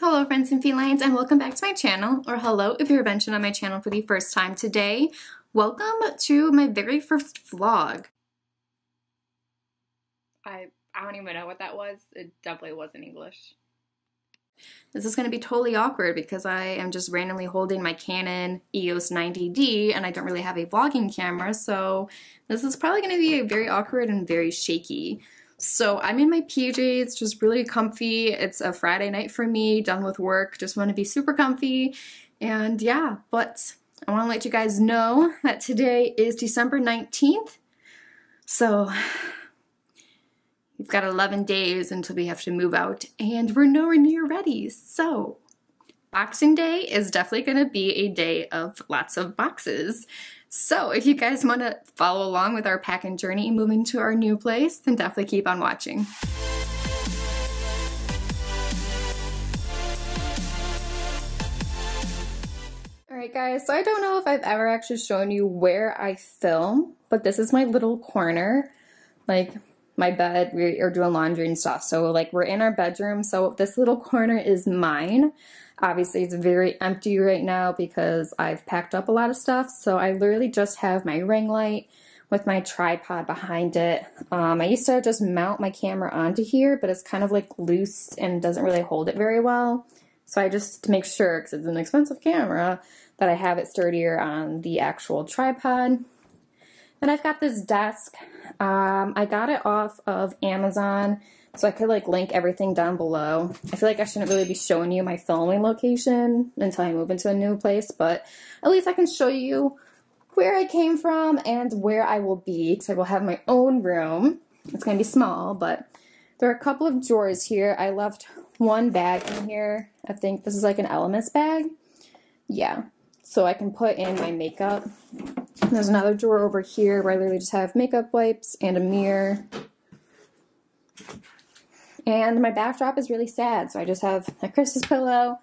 Hello friends and felines, and welcome back to my channel, or hello if you're venturing on my channel for the first time today. Welcome to my very first vlog. I don't even know what that was. It definitely wasn't English. This is going to be totally awkward because I am just randomly holding my Canon EOS 90D and I don't really have a vlogging camera, so this is probably going to be very awkward and very shaky. So I'm in my PJs, just really comfy. It's a Friday night for me, done with work, just want to be super comfy. And yeah, but I want to let you guys know that today is December 19th. So we've got 11 days until we have to move out and we're nowhere near ready. So Boxing Day is definitely going to be a day of lots of boxes. So if you guys want to follow along with our packing journey moving to our new place, then definitely keep on watching. Alright guys, so I don't know if I've ever actually shown you where I film, but this is my little corner. Like my bed, we are doing laundry and stuff, so like we're in our bedroom, so this little corner is mine. Obviously it's very empty right now because I've packed up a lot of stuff, so I literally just have my ring light with my tripod behind it. I used to just mount my camera onto here, but it's kind of like loose and doesn't really hold it very well. So I just, to make sure, because it's an expensive camera, that I have it sturdier on the actual tripod. Then I've got this desk. I got it off of Amazon, so I could like link everything down below. I feel like I shouldn't really be showing you my filming location until I move into a new place, but at least I can show you where I came from and where I will be, because I will have my own room. It's going to be small, but there are a couple of drawers here. I left one bag in here. I think this is like an Elemis bag. Yeah, so I can put in my makeup. And there's another drawer over here where I literally just have makeup wipes and a mirror. And my backdrop is really sad, so I just have a Christmas pillow,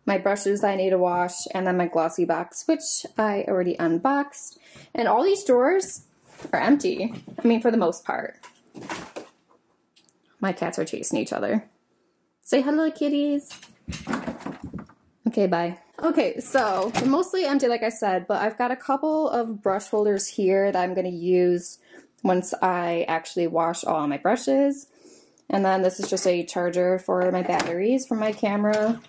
my brushes that I need to wash, and then my glossy box, which I already unboxed. And all these drawers are empty. I mean, for the most part. My cats are chasing each other. Say hello, kitties. Okay, bye. Okay, so they're mostly empty, like I said, but I've got a couple of brush holders here that I'm going to use once I actually wash all my brushes. And then this is just a charger for my batteries for my camera.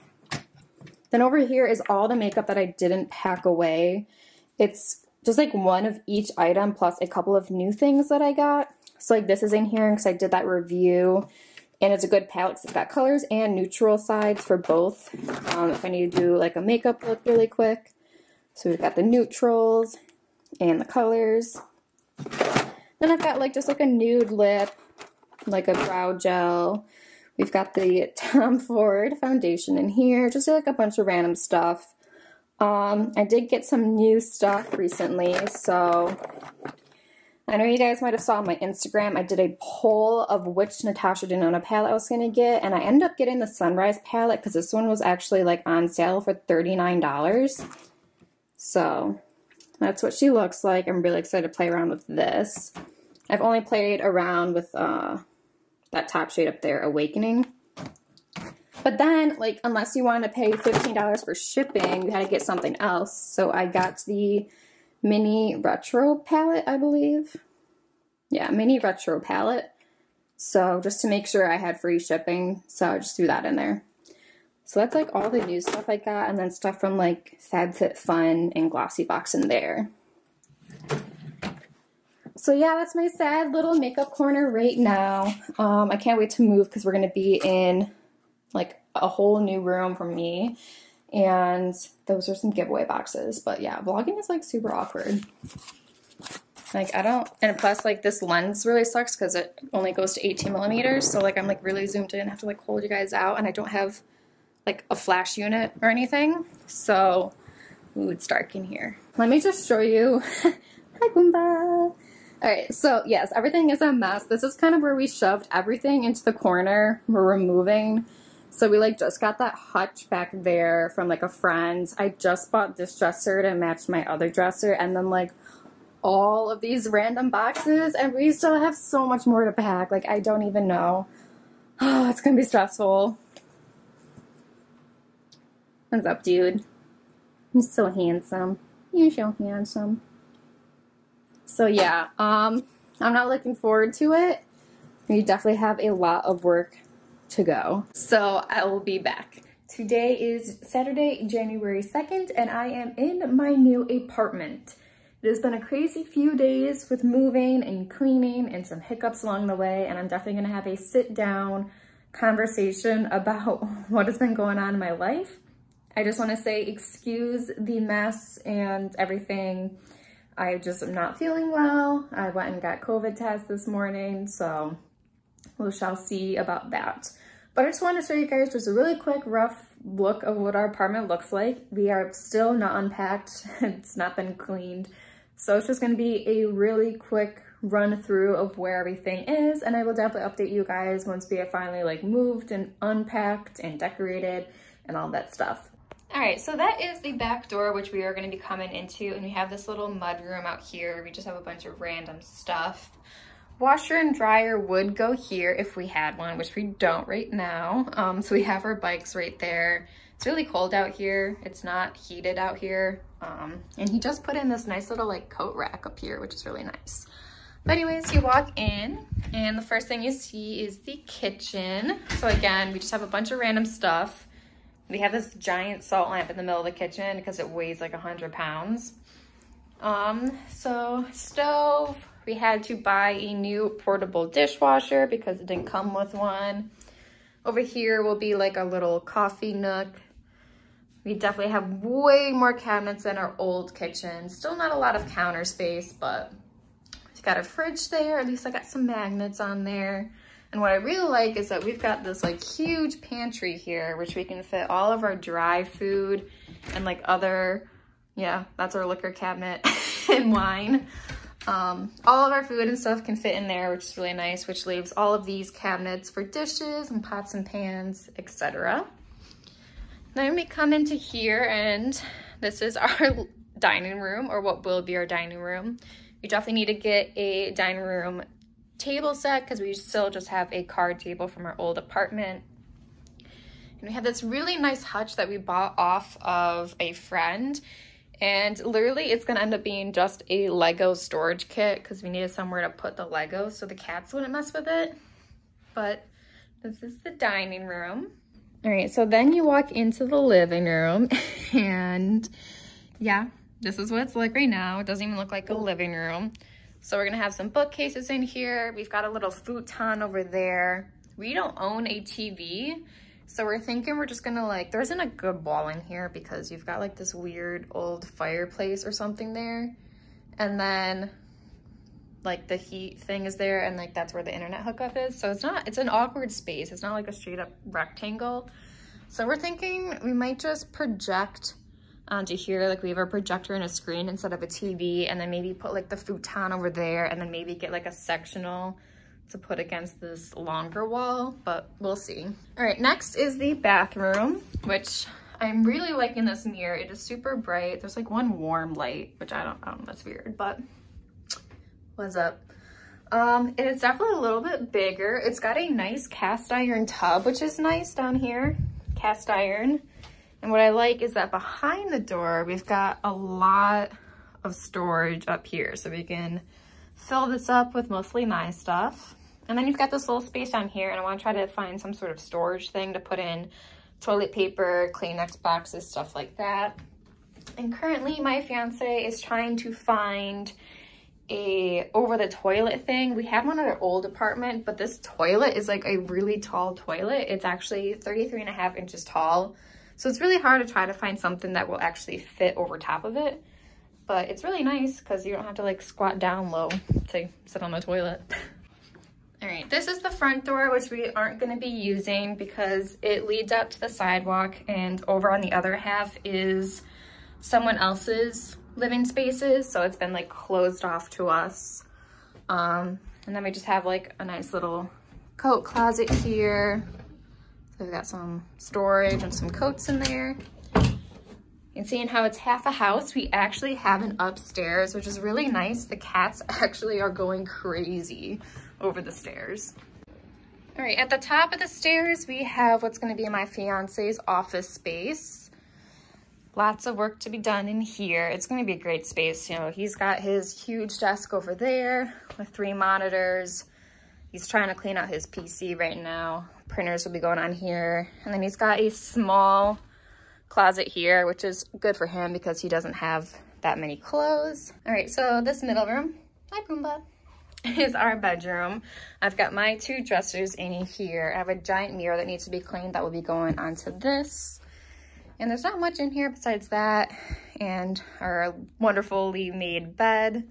Then over here is all the makeup that I didn't pack away. It's just like one of each item plus a couple of new things that I got. So like this is in here because I did that review. And it's a good palette because it's got colors and neutral sides for both. If I need to do like a makeup look really quick. So we've got the neutrals and the colors. Then I've got like just like a nude lip, like a brow gel. We've got the Tom Ford foundation in here. Just like a bunch of random stuff. I did get some new stuff recently, so I know you guys might have saw on my Instagram, I did a poll of which Natasha Denona palette I was going to get, and I ended up getting the Sunrise palette because this one was actually like on sale for $39. So that's what she looks like. I'm really excited to play around with this. I've only played around with that top shade up there, Awakening. But then, like, unless you want to pay $15 for shipping, you had to get something else. So I got the Mini Retro palette, I believe. Yeah, Mini Retro palette. So just to make sure I had free shipping, so I just threw that in there. So that's like all the new stuff I got, and then stuff from like FabFitFun and Glossybox in there. So yeah, that's my sad little makeup corner right now. I can't wait to move because we're going to be in like a whole new room for me. And those are some giveaway boxes. But yeah, vlogging is like super awkward. Like I don't, and plus like this lens really sucks because it only goes to 18 millimeters. So like I'm like really zoomed in, I have to like hold you guys out, and I don't have like a flash unit or anything. So, ooh, it's dark in here. Let me just show you. Hi, Boomba. Alright, so yes, everything is a mess. This is kind of where we shoved everything into the corner. We're removing. So we like just got that hutch back there from like a friend. I just bought this dresser to match my other dresser, and then like all of these random boxes, and we still have so much more to pack. Like I don't even know. Oh, it's gonna be stressful. What's up, dude? You're so handsome. You're so handsome. So yeah, I'm not looking forward to it. We definitely have a lot of work to go. So I will be back. Today is Saturday, January 2nd, and I am in my new apartment. It has been a crazy few days with moving and cleaning and some hiccups along the way, and I'm definitely gonna have a sit-down conversation about what has been going on in my life. I just wanna say excuse the mess and everything. I just am not feeling well. I went and got COVID test this morning, so we shall see about that. But I just wanted to show you guys just a really quick, rough look of what our apartment looks like. We are still not unpacked. It's not been cleaned. So it's just gonna be a really quick run through of where everything is. And I will definitely update you guys once we have finally like moved and unpacked and decorated and all that stuff. All right, so that is the back door, which we are gonna be coming into. And we have this little mud room out here. We just have a bunch of random stuff. Washer and dryer would go here if we had one, which we don't right now. So we have our bikes right there. It's really cold out here. It's not heated out here. And he just put in this nice little like coat rack up here, which is really nice. But anyways, you walk in and the first thing you see is the kitchen. So again, we just have a bunch of random stuff. We have this giant salt lamp in the middle of the kitchen because it weighs like 100 pounds. So stove. We had to buy a new portable dishwasher because it didn't come with one. Over here will be like a little coffee nook. We definitely have way more cabinets than our old kitchen. Still not a lot of counter space, but we've got a fridge there. At least I got some magnets on there. And what I really like is that we've got this like huge pantry here, which we can fit all of our dry food and like other, yeah, that's our liquor cabinet and wine. All of our food and stuff can fit in there, which is really nice, which leaves all of these cabinets for dishes and pots and pans, etc. Then we come into here and this is our dining room, or what will be our dining room. You definitely need to get a dining room table set because we still just have a card table from our old apartment. And we have this really nice hutch that we bought off of a friend. And literally it's gonna end up being just a Lego storage kit because we needed somewhere to put the Legos so the cats wouldn't mess with it. But this is the dining room. All right, so then you walk into the living room and yeah, this is what it's like right now. It doesn't even look like a living room. So we're gonna have some bookcases in here. We've got a little futon over there. We don't own a TV. So we're thinking we're just gonna like, there isn't a good wall in here because you've got like this weird old fireplace or something there. And then like the heat thing is there and like that's where the internet hookup is. So it's an awkward space. It's not like a straight up rectangle. So we're thinking we might just project onto here. Like we have our projector and a screen instead of a TV, and then maybe put like the futon over there and then maybe get like a sectional to put against this longer wall, but we'll see. All right, next is the bathroom, which I'm really liking this mirror. It is super bright. There's like one warm light, which I don't know, that's weird, but what's up? It is definitely a little bit bigger. It's got a nice cast iron tub, which is nice down here, cast iron. And what I like is that behind the door, we've got a lot of storage up here. So we can fill this up with mostly my stuff. And then you've got this little space down here, and I want to try to find some sort of storage thing to put in toilet paper, Kleenex boxes, stuff like that. And currently my fiance is trying to find a over the toilet thing. We had one at our old apartment, but this toilet is like a really tall toilet. It's actually 33.5 inches tall. So it's really hard to try to find something that will actually fit over top of it. But it's really nice because you don't have to like squat down low to sit on the toilet. All right, this is the front door, which we aren't gonna be using because it leads out to the sidewalk, and over on the other half is someone else's living spaces. So it's been like closed off to us. And then we just have like a nice little coat closet here. So we've got some storage and some coats in there. And seeing how it's half a house, we actually have an upstairs, which is really nice. The cats actually are going crazy over the stairs. All right, at the top of the stairs, we have what's gonna be my fiance's office space. Lots of work to be done in here. It's going to be a great space. You know, he's got his huge desk over there with 3 monitors. He's trying to clean out his PC right now. Printers will be going on here. And then he's got a small closet here, which is good for him because he doesn't have that many clothes. All right, so this middle room, hi Pumbaa, is our bedroom. I've got my 2 dressers in here. I have a giant mirror that needs to be cleaned that will be going onto this. And there's not much in here besides that and our wonderfully made bed.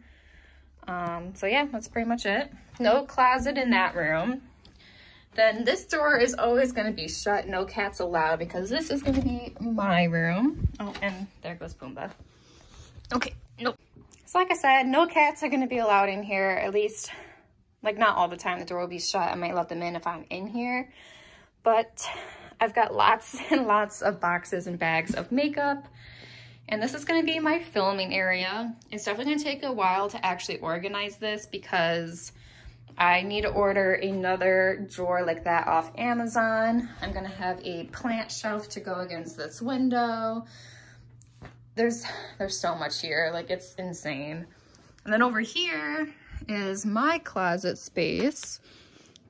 So yeah, that's pretty much it. No closet in that room. Then this door is always going to be shut, no cats allowed, because this is going to be my room. Oh, and there goes Pumbaa. Okay, nope. So like I said, no cats are going to be allowed in here, at least, like not all the time. The door will be shut. I might let them in if I'm in here. But I've got lots and lots of boxes and bags of makeup. And this is going to be my filming area. It's definitely going to take a while to actually organize this because I need to order another drawer like that off Amazon. I'm going to have a plant shelf to go against this window. There's so much here, like it's insane. And then over here is my closet space,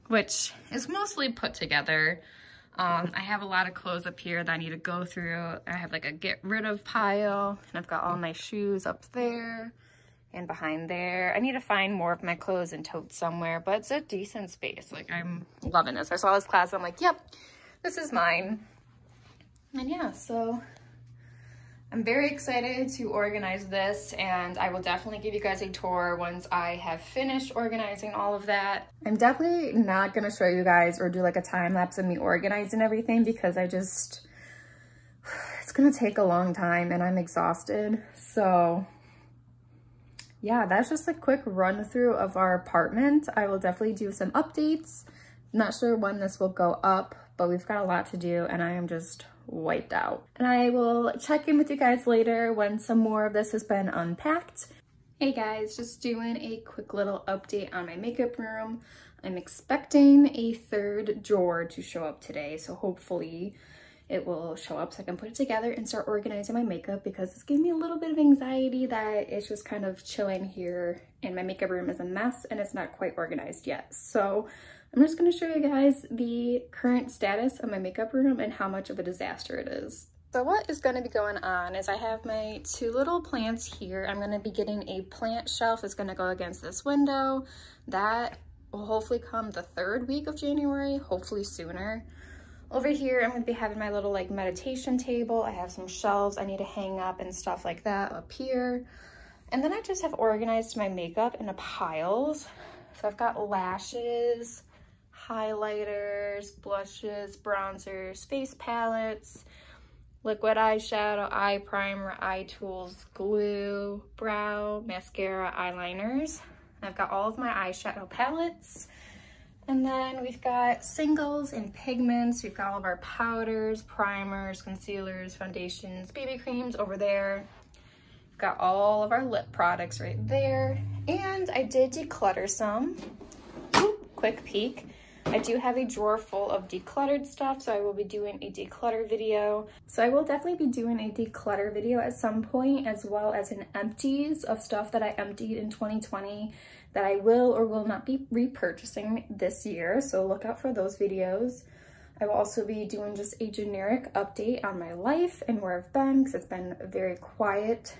which is mostly put together. I have a lot of clothes up here that I need to go through. I have like a get rid of pile, and I've got all my shoes up there and behind there. I need to find more of my clothes and totes somewhere, but it's a decent space. Like I'm loving this. I saw this closet, I'm like, yep, this is mine. And yeah, so I'm very excited to organize this, and I will definitely give you guys a tour once I have finished organizing all of that. I'm definitely not going to show you guys or do like a time lapse of me organizing everything because it's going to take a long time and I'm exhausted. So yeah, that's just a quick run through of our apartment. I will definitely do some updates. Not sure when this will go up, but we've got a lot to do and I am just wiped out. And I will check in with you guys later when some more of this has been unpacked. Hey guys, just doing a quick little update on my makeup room. I'm expecting a 3rd drawer to show up today, so hopefully it will show up so I can put it together and start organizing my makeup because it's giving me a little bit of anxiety that it's just kind of chilling here and my makeup room is a mess and it's not quite organized yet. So I'm just going to show you guys the current status of my makeup room and how much of a disaster it is. So what is going to be going on is I have my 2 little plants here. I'm going to be getting a plant shelf that's going to go against this window. That will hopefully come the 3rd week of January, hopefully sooner. Over here, I'm going to be having my little like meditation table. I have some shelves I need to hang up and stuff like that up here. And then I just have organized my makeup into piles. So I've got lashes, highlighters, blushes, bronzers, face palettes, liquid eyeshadow, eye primer, eye tools, glue, brow, mascara, eyeliners. I've got all of my eyeshadow palettes. And then we've got singles and pigments. We've got all of our powders, primers, concealers, foundations, BB creams over there. We've got all of our lip products right there. And I did declutter some. Oop, quick peek. I do have a drawer full of decluttered stuff, so I will be doing a declutter video. So I will definitely be doing a declutter video at some point, as well as an empties of stuff that I emptied in 2020 that I will or will not be repurchasing this year. So look out for those videos. I will also be doing just a generic update on my life and where I've been, because it's been very quiet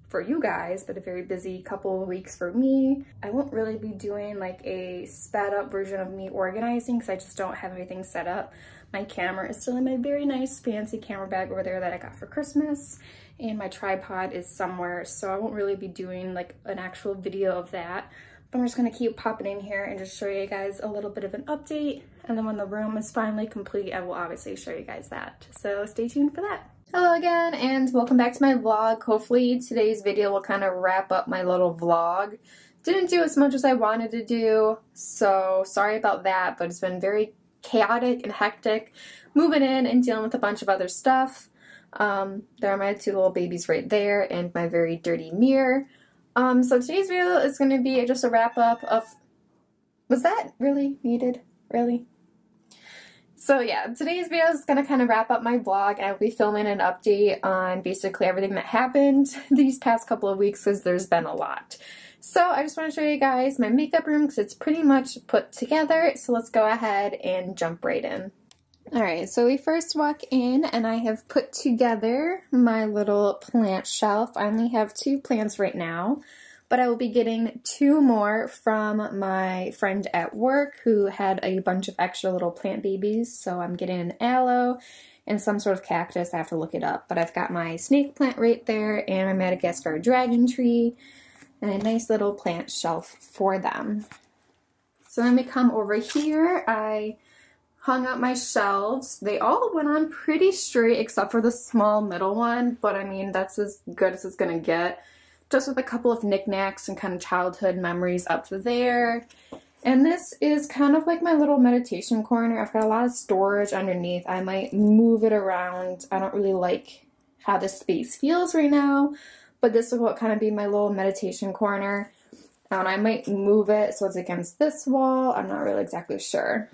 for you guys, but a very busy couple of weeks for me. I won't really be doing like a sped up version of me organizing because I just don't have everything set up. My camera is still in my very nice fancy camera bag over there that I got for Christmas, and my tripod is somewhere, so I won't really be doing like an actual video of that. But I'm just gonna keep popping in here and just show you guys a little bit of an update, and then when the room is finally complete, I will obviously show you guys that. So stay tuned for that. Hello again, and welcome back to my vlog. Hopefully today's video will kind of wrap up my little vlog. Didn't do as much as I wanted to do, so sorry about that, but it's been very chaotic and hectic moving in and dealing with a bunch of other stuff. There are my 2 little babies right there and my very dirty mirror. So today's video is going to be just a wrap up of... Was that really needed? Really? So yeah, today's video is going to kind of wrap up my vlog, and I'll be filming an update on basically everything that happened these past couple of weeks because there's been a lot. So I just want to show you guys my makeup room because it's pretty much put together. So let's go ahead and jump right in. Alright, so we first walk in and I have put together my little plant shelf. I only have 2 plants right now, but I will be getting 2 more from my friend at work who had a bunch of extra little plant babies. So I'm getting an aloe and some sort of cactus. I have to look it up, but I've got my snake plant right there and my Madagascar dragon tree and a nice little plant shelf for them. So then we come over here. I hung up my shelves. They all went on pretty straight except for the small middle one, but I mean that's as good as it's gonna get. Just with a couple of knickknacks and kind of childhood memories up there. And this is kind of like my little meditation corner. I've got a lot of storage underneath. I might move it around. I don't really like how this space feels right now, but this will kind of be my little meditation corner. And I might move it so it's against this wall. I'm not really exactly sure.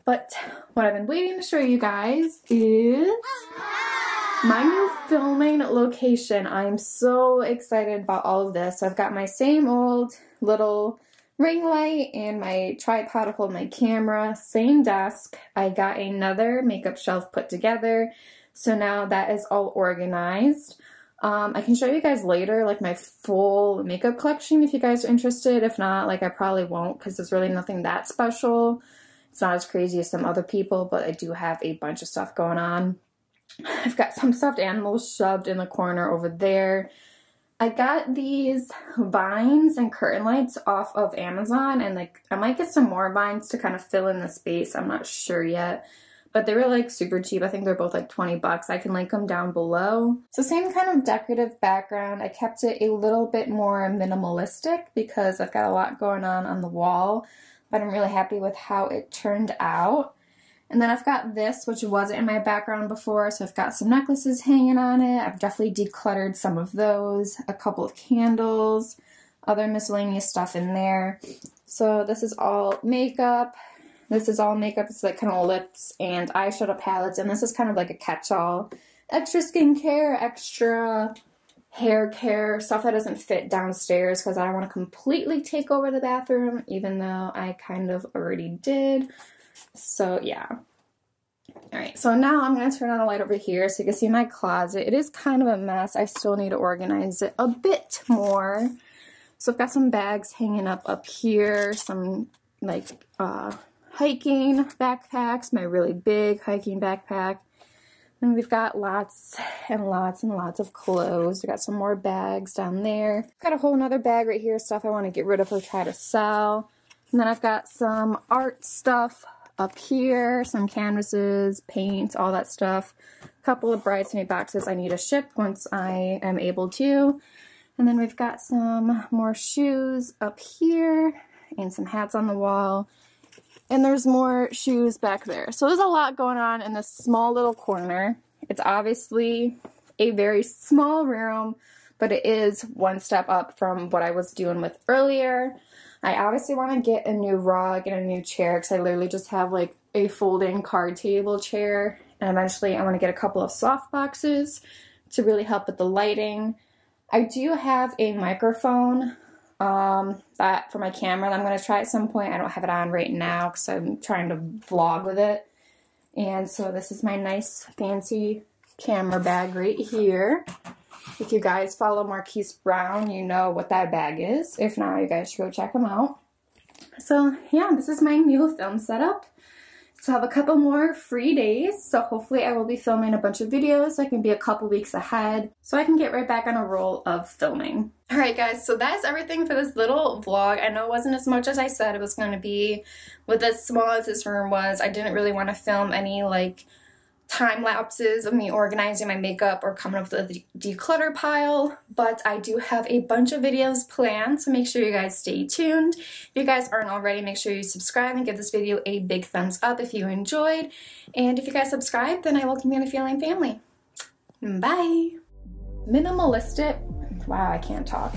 But what I've been waiting to show you guys is my new filming location. I'm so excited about all of this. So I've got my same old little ring light and my tripod to hold my camera, same desk. I got another makeup shelf put together. So now that is all organized. I can show you guys later like my full makeup collection if you guys are interested. If not, like I probably won't because there's really nothing that special. It's not as crazy as some other people, but I do have a bunch of stuff going on. I've got some stuffed animals shoved in the corner over there. I got these vines and curtain lights off of Amazon, and like I might get some more vines to kind of fill in the space. I'm not sure yet, but they were like super cheap. I think they're both like 20 bucks. I can link them down below. So same kind of decorative background. I kept it a little bit more minimalistic because I've got a lot going on the wall, but I'm really happy with how it turned out. And then I've got this, which wasn't in my background before, so I've got some necklaces hanging on it. I've definitely decluttered some of those, a couple of candles, other miscellaneous stuff in there. So this is all makeup. This is all makeup. It's like kind of lips and eyeshadow palettes, and this is kind of like a catch-all. Extra skincare, extra hair care, stuff that doesn't fit downstairs because I don't want to completely take over the bathroom, even though I kind of already did. So yeah. Alright, so now I'm going to turn on the light over here so you can see my closet. It is kind of a mess. I still need to organize it a bit more. So I've got some bags hanging up here, some like hiking backpacks, my really big hiking backpack. And we've got lots and lots and lots of clothes. We got some more bags down there. Got a whole nother bag right here, stuff I want to get rid of or try to sell. And then I've got some art stuff up here, some canvases, paint, all that stuff. A couple of bridesmaid boxes I need to ship once I am able to. And then we've got some more shoes up here and some hats on the wall. And there's more shoes back there. So there's a lot going on in this small little corner. It's obviously a very small room, but it is one step up from what I was doing with earlier. I obviously want to get a new rug and a new chair because I literally just have like a folding card table chair. And eventually I want to get a couple of soft boxes to really help with the lighting. I do have a microphone that for my camera that I'm going to try at some point. I don't have it on right now because I'm trying to vlog with it. And so this is my nice fancy camera bag right here. If you guys follow Marquise Brown, you know what that bag is. If not, you guys should go check him out. So yeah, this is my new film setup. So I have a couple more free days, so hopefully I will be filming a bunch of videos so I can be a couple weeks ahead so I can get right back on a roll of filming. Alright guys, so that's everything for this little vlog. I know it wasn't as much as I said it was going to be. With as small as this room was, I didn't really want to film any like time lapses of me organizing my makeup or coming up with a declutter pile, but I do have a bunch of videos planned, so make sure you guys stay tuned. If you guys aren't already, make sure you subscribe and give this video a big thumbs up if you enjoyed, and if you guys subscribe, then I welcome you in the Feline family. Bye! Minimalistic, wow, I can't talk.